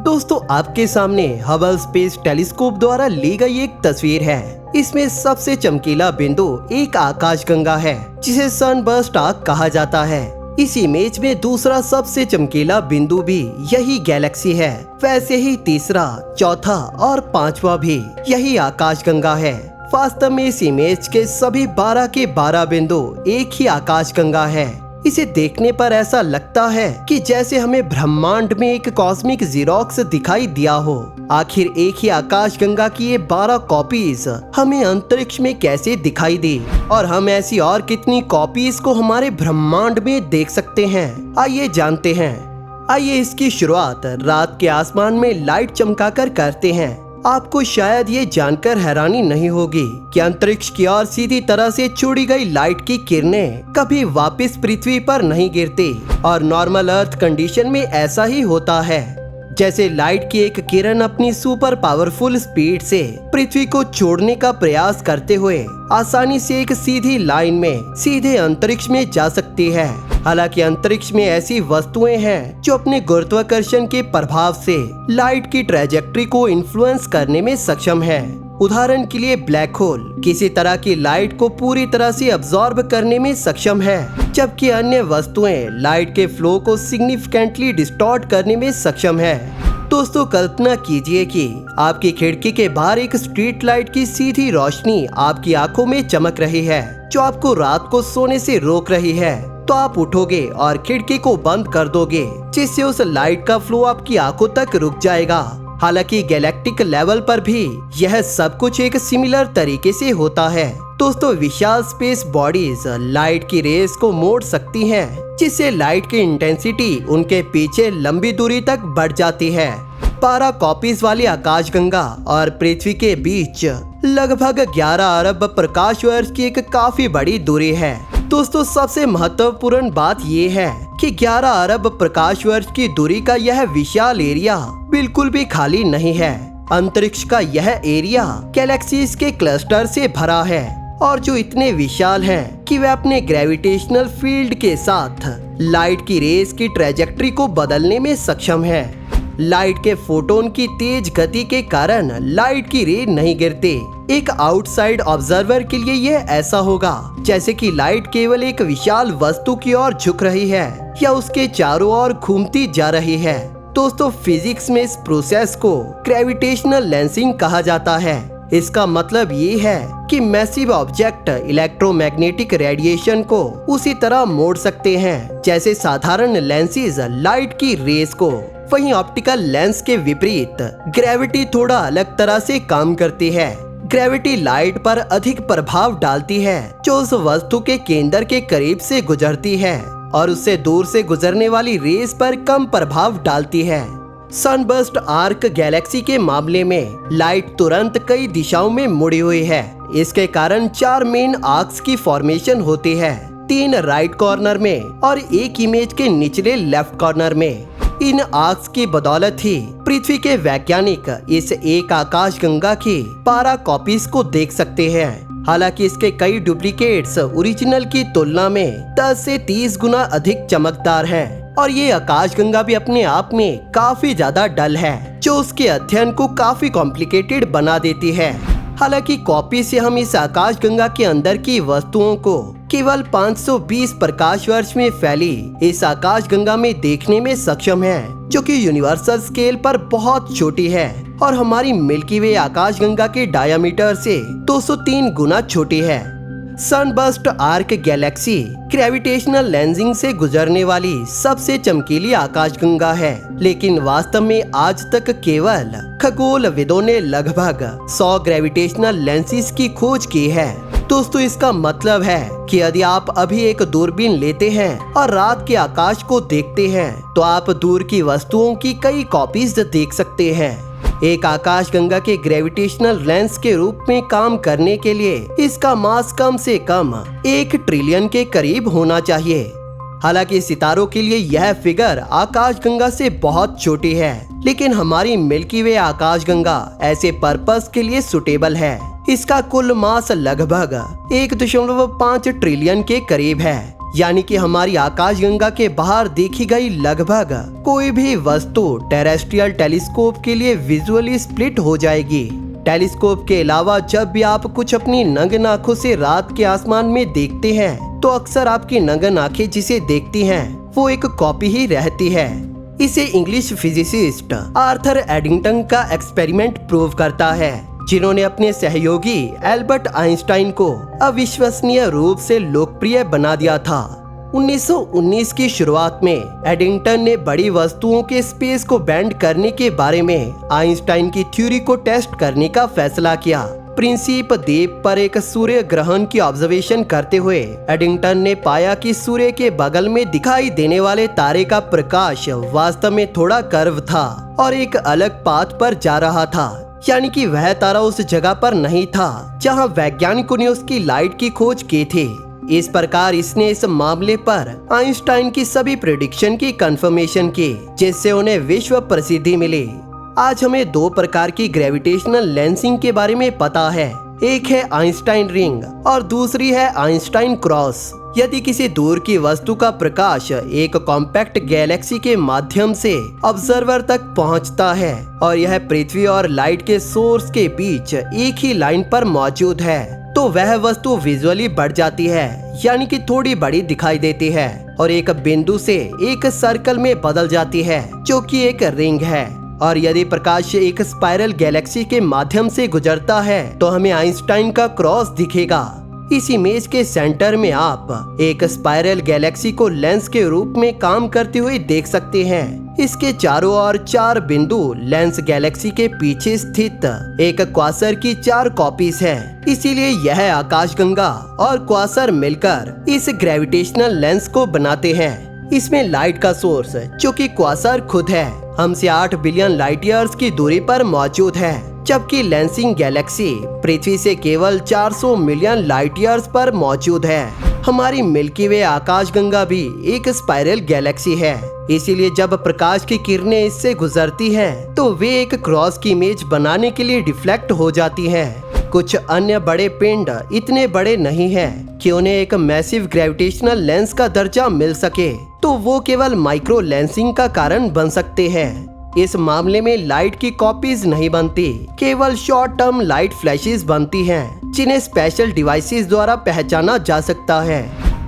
दोस्तों आपके सामने हबल स्पेस टेलीस्कोप द्वारा ली गई एक तस्वीर है। इसमें सबसे चमकीला बिंदु एक आकाशगंगा है जिसे सनबर्स्ट आर्क कहा जाता है। इस इमेज में दूसरा सबसे चमकीला बिंदु भी यही गैलेक्सी है। वैसे ही तीसरा, चौथा और पांचवा भी यही आकाशगंगा है। वास्तव में इस इमेज के सभी 12 के 12 बिंदु एक ही आकाशगंगा है। इसे देखने पर ऐसा लगता है कि जैसे हमें ब्रह्मांड में एक कॉस्मिक जीरोक्स दिखाई दिया हो। आखिर एक ही आकाशगंगा की ये 12 कॉपीज हमें अंतरिक्ष में कैसे दिखाई दी और हम ऐसी और कितनी कॉपीज को हमारे ब्रह्मांड में देख सकते हैं, आइए जानते हैं। आइए इसकी शुरुआत रात के आसमान में लाइट चमकाकर करते हैं। आपको शायद ये जानकर हैरानी नहीं होगी कि अंतरिक्ष की ओर सीधी तरह से छोड़ी गई लाइट की किरणें कभी वापस पृथ्वी पर नहीं गिरती और नॉर्मल अर्थ कंडीशन में ऐसा ही होता है। जैसे लाइट की एक किरण अपनी सुपर पावरफुल स्पीड से पृथ्वी को छोड़ने का प्रयास करते हुए आसानी से एक सीधी लाइन में सीधे अंतरिक्ष में जा सकती है। हालांकि अंतरिक्ष में ऐसी वस्तुएं हैं जो अपने गुरुत्वाकर्षण के प्रभाव से लाइट की ट्रैजेक्टरी को इन्फ्लुएंस करने में सक्षम है। उदाहरण के लिए ब्लैक होल किसी तरह की लाइट को पूरी तरह से अब्सॉर्ब करने में सक्षम है, जबकि अन्य वस्तुएं लाइट के फ्लो को सिग्निफिकेंटली डिस्टॉर्ट करने में सक्षम है। दोस्तों कल्पना कीजिए कि आपकी खिड़की के बाहर एक स्ट्रीट लाइट की सीधी रोशनी आपकी आंखों में चमक रही है, जो आपको रात को सोने से रोक रही है। तो आप उठोगे और खिड़की को बंद कर दोगे, जिससे उस लाइट का फ्लो आपकी आंखों तक रुक जाएगा। हालांकि गैलेक्टिक लेवल पर भी यह सब कुछ एक सिमिलर तरीके से होता है। दोस्तों विशाल स्पेस बॉडीज लाइट की रेस को मोड़ सकती हैं, जिससे लाइट की इंटेंसिटी उनके पीछे लंबी दूरी तक बढ़ जाती है। 12 कॉपीज वाली आकाशगंगा और पृथ्वी के बीच लगभग 11 अरब प्रकाश वर्ष की एक काफी बड़ी दूरी है। दोस्तों सबसे महत्वपूर्ण बात ये है कि 11 अरब प्रकाश वर्ष की दूरी का यह विशाल एरिया बिल्कुल भी खाली नहीं है। अंतरिक्ष का यह एरिया गैलेक्सीज के क्लस्टर से भरा है और जो इतने विशाल हैं कि वे अपने ग्रेविटेशनल फील्ड के साथ लाइट की रेस की ट्रैजेक्टरी को बदलने में सक्षम है। लाइट के फोटोन की तेज गति के कारण लाइट की रे नहीं गिरती। एक आउटसाइड ऑब्जर्वर के लिए यह ऐसा होगा जैसे कि लाइट केवल एक विशाल वस्तु की ओर झुक रही है या उसके चारों ओर घूमती जा रही है। दोस्तों फिजिक्स में इस प्रोसेस को ग्रेविटेशनल लेंसिंग कहा जाता है। इसका मतलब ये है कि मैसिव ऑब्जेक्ट इलेक्ट्रोमैग्नेटिक रेडिएशन को उसी तरह मोड़ सकते हैं जैसे साधारण लेंसेज लाइट की रेस को। वहीं ऑप्टिकल लेंस के विपरीत ग्रेविटी थोड़ा अलग तरह से काम करती है। ग्रेविटी लाइट पर अधिक प्रभाव डालती है जो उस वस्तु के केंद्र के करीब से गुजरती है और उससे दूर से गुजरने वाली रेस पर कम प्रभाव डालती है। सनबर्स्ट आर्क गैलेक्सी के मामले में लाइट तुरंत कई दिशाओं में मुड़ी हुई है। इसके कारण 4 मेन आर्क्स की फॉर्मेशन होती है, 3 राइट कॉर्नर में और एक इमेज के निचले लेफ्ट कॉर्नर में। इन आर्क्स की बदौलत ही पृथ्वी के वैज्ञानिक इस एक आकाशगंगा की 12 कॉपीज को देख सकते हैं। हालांकि इसके कई डुप्लीकेट्स ओरिजिनल की तुलना में 10 से 30 गुना अधिक चमकदार हैं और ये आकाशगंगा भी अपने आप में काफी ज्यादा डल है, जो उसके अध्ययन को काफी कॉम्प्लिकेटेड बना देती है। हालांकि कॉपी से हम इस आकाशगंगा के अंदर की वस्तुओं को केवल 520 प्रकाश वर्ष में फैली इस आकाशगंगा में देखने में सक्षम है, जो कि यूनिवर्सल स्केल पर बहुत छोटी है और हमारी मिल्की वे आकाशगंगा के डायमीटर से 203 गुना छोटी है। Sunburst arc Galaxy gravitational lensing से गुजरने वाली सबसे चमकीली आकाशगंगा है, लेकिन वास्तव में आज तक केवल खगोलविदों ने लगभग 100 ग्रेविटेशनल लेंसेज की खोज की है। दोस्तों इसका मतलब है कि यदि आप अभी एक दूरबीन लेते हैं और रात के आकाश को देखते हैं तो आप दूर की वस्तुओं की कई कॉपीज देख सकते हैं। एक आकाशगंगा के ग्रेविटेशनल लेंस के रूप में काम करने के लिए इसका मास कम से कम 1 ट्रिलियन के करीब होना चाहिए। हालांकि सितारों के लिए यह फिगर आकाशगंगा से बहुत छोटी है, लेकिन हमारी मिल्की वे आकाशगंगा ऐसे पर्पस के लिए सुटेबल है। इसका कुल मास लगभग 1.5 ट्रिलियन के करीब है। यानी कि हमारी आकाशगंगा के बाहर देखी गई लगभग कोई भी वस्तु टेरेस्ट्रियल टेलीस्कोप के लिए विजुअली स्प्लिट हो जाएगी। टेलीस्कोप के अलावा जब भी आप कुछ अपनी नग्न आंखों से रात के आसमान में देखते हैं तो अक्सर आपकी नग्न आंखें जिसे देखती हैं वो एक कॉपी ही रहती है। इसे इंग्लिश फिजिसिस्ट आर्थर एडिंगटन का एक्सपेरिमेंट प्रूव करता है, जिन्होंने अपने सहयोगी एल्बर्ट आइंस्टाइन को अविश्वसनीय रूप से लोकप्रिय बना दिया था। 1919 की शुरुआत में एडिंगटन ने बड़ी वस्तुओं के स्पेस को बेंड करने के बारे में आइंस्टाइन की थ्योरी को टेस्ट करने का फैसला किया। प्रिंसिप द्वीप पर एक सूर्य ग्रहण की ऑब्जर्वेशन करते हुए एडिंगटन ने पाया कि सूर्य के बगल में दिखाई देने वाले तारे का प्रकाश वास्तव में थोड़ा कर्व था और एक अलग पाथ पर जा रहा था, यानी कि वह तारा उस जगह पर नहीं था जहां वैज्ञानिकों ने उसकी लाइट की खोज की थी। इस प्रकार इसने इस मामले पर आइंस्टाइन की सभी प्रेडिक्शन की कंफर्मेशन की, जिससे उन्हें विश्व प्रसिद्धि मिली। आज हमें दो प्रकार की ग्रेविटेशनल लेंसिंग के बारे में पता है, एक है आइंस्टाइन रिंग और दूसरी है आइंस्टाइन क्रॉस। यदि किसी दूर की वस्तु का प्रकाश एक कॉम्पैक्ट गैलेक्सी के माध्यम से ऑब्जर्वर तक पहुंचता है और यह पृथ्वी और लाइट के सोर्स के बीच एक ही लाइन पर मौजूद है, तो वह वस्तु विजुअली बढ़ जाती है, यानी कि थोड़ी बड़ी दिखाई देती है और एक बिंदु से एक सर्कल में बदल जाती है जो कि एक रिंग है। और यदि प्रकाश एक स्पाइरल गैलेक्सी के माध्यम से गुजरता है तो हमें आइंस्टाइन का क्रॉस दिखेगा। इस इमेज के सेंटर में आप एक स्पाइरल गैलेक्सी को लेंस के रूप में काम करते हुए देख सकते हैं। इसके चारों ओर 4 बिंदु लेंस गैलेक्सी के पीछे स्थित एक क्वासर की 4 कॉपीज हैं। इसीलिए यह आकाशगंगा और क्वासर मिलकर इस ग्रेविटेशनल लेंस को बनाते हैं। इसमें लाइट का सोर्स जो कि क्वासर खुद है हमसे 8 बिलियन लाइट ईयर्स की दूरी पर मौजूद है, जबकि लेंसिंग गैलेक्सी पृथ्वी से केवल 400 मिलियन लाइट ईयर्स पर मौजूद है। हमारी मिल्की वे आकाशगंगा भी एक स्पाइरल गैलेक्सी है, इसीलिए जब प्रकाश की किरणें इससे गुजरती हैं, तो वे एक क्रॉस की इमेज बनाने के लिए डिफ्लेक्ट हो जाती हैं। कुछ अन्य बड़े पिंड इतने बड़े नहीं हैं कि उन्हें एक मैसिव ग्रेविटेशनल लेंस का दर्जा मिल सके, तो वो केवल माइक्रो लेंसिंग का कारण बन सकते हैं। इस मामले में लाइट की कॉपीज नहीं बनती, केवल शॉर्ट टर्म लाइट फ्लैशेस बनती हैं, जिन्हें स्पेशल डिवाइसेस द्वारा पहचाना जा सकता है।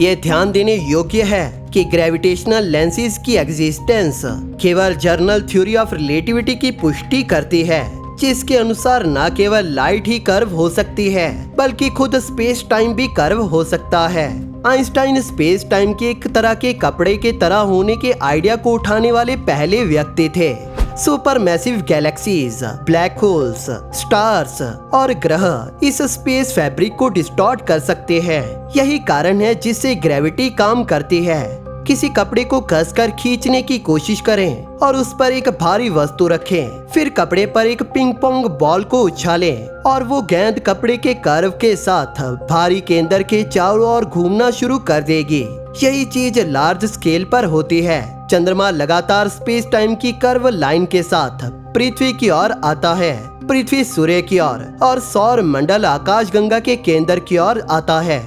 ये ध्यान देने योग्य है कि ग्रेविटेशनल लेंसेज की एग्जिस्टेंस केवल जर्नल थ्योरी ऑफ रिलेटिविटी की पुष्टि करती है, जिसके अनुसार न केवल लाइट ही कर्व हो सकती है बल्कि खुद स्पेस टाइम भी कर्व हो सकता है। आइंस्टाइन स्पेस टाइम के एक तरह के कपड़े के तरह होने के आइडिया को उठाने वाले पहले व्यक्ति थे। Super massive galaxies, black holes, stars और ग्रह इस स्पेस फैब्रिक को डिस्टॉर्ट कर सकते हैं। यही कारण है जिससे ग्रेविटी काम करती है। किसी कपड़े को कसकर खींचने की कोशिश करें और उस पर एक भारी वस्तु रखें, फिर कपड़े पर एक पिंग पोंग बॉल को उछालें और वो गेंद कपड़े के कर्व के साथ भारी केंद्र के चारों ओर घूमना शुरू कर देगी। यही चीज लार्ज स्केल पर होती है। चंद्रमा लगातार स्पेस टाइम की कर्व लाइन के साथ पृथ्वी की ओर आता है, पृथ्वी सूर्य की ओर और सौर मंडल आकाशगंगा के केंद्र की ओर आता है।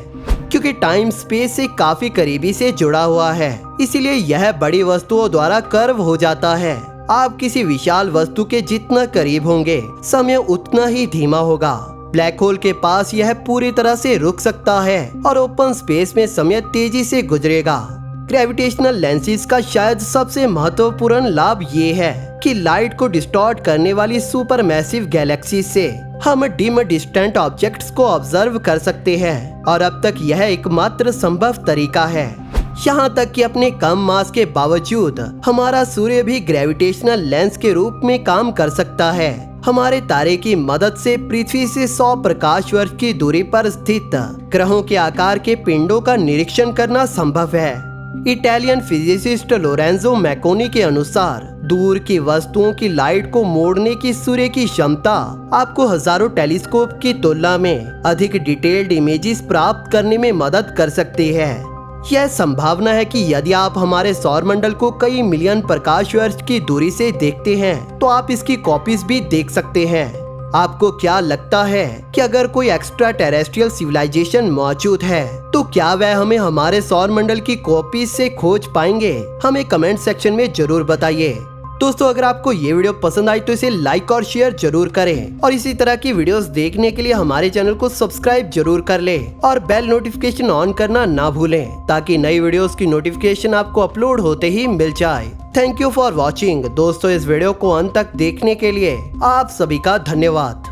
क्योंकि टाइम स्पेस से काफी करीबी से जुड़ा हुआ है, इसीलिए यह बड़ी वस्तुओं द्वारा कर्व हो जाता है। आप किसी विशाल वस्तु के जितना करीब होंगे, समय उतना ही धीमा होगा। ब्लैक होल के पास यह पूरी तरह से रुक सकता है और ओपन स्पेस में समय तेजी से गुजरेगा। ग्रेविटेशनल लेंसेज का शायद सबसे महत्वपूर्ण लाभ ये है कि लाइट को डिस्टॉर्ट करने वाली सुपर मैसिव गैलेक्सी से हम डिम डिस्टेंट ऑब्जेक्ट्स को ऑब्जर्व कर सकते हैं और अब तक यह एकमात्र संभव तरीका है। यहाँ तक कि अपने कम मास के बावजूद हमारा सूर्य भी ग्रेविटेशनल लेंस के रूप में काम कर सकता है। हमारे तारे की मदद से पृथ्वी से 100 प्रकाश वर्ष की दूरी पर स्थित ग्रहों के आकार के पिंडों का निरीक्षण करना संभव है। इटालियन फिजिसिस्ट लोरेंजो मैकोनी के अनुसार दूर की वस्तुओं की लाइट को मोड़ने की सूर्य की क्षमता आपको हजारों टेलीस्कोप की तुलना में अधिक डिटेल्ड इमेजेस प्राप्त करने में मदद कर सकती है। यह संभावना है कि यदि आप हमारे सौर मंडल को कई मिलियन प्रकाश वर्ष की दूरी से देखते हैं तो आप इसकी कॉपीज भी देख सकते हैं। आपको क्या लगता है कि अगर कोई एक्स्ट्रा टेरेस्ट्रियल सिविलाइजेशन मौजूद है तो क्या वह हमें हमारे सौर मंडल की कॉपी से खोज पाएंगे? हमें कमेंट सेक्शन में जरूर बताइए। दोस्तों, अगर आपको ये वीडियो पसंद आई तो इसे लाइक और शेयर जरूर करें और इसी तरह की वीडियोस देखने के लिए हमारे चैनल को सब्सक्राइब जरूर कर लें और बेल नोटिफिकेशन ऑन करना ना भूलें ताकि नई वीडियोस की नोटिफिकेशन आपको अपलोड होते ही मिल जाए। Thank you for watching. दोस्तों, इस वीडियो को अंत तक देखने के लिए आप सभी का धन्यवाद।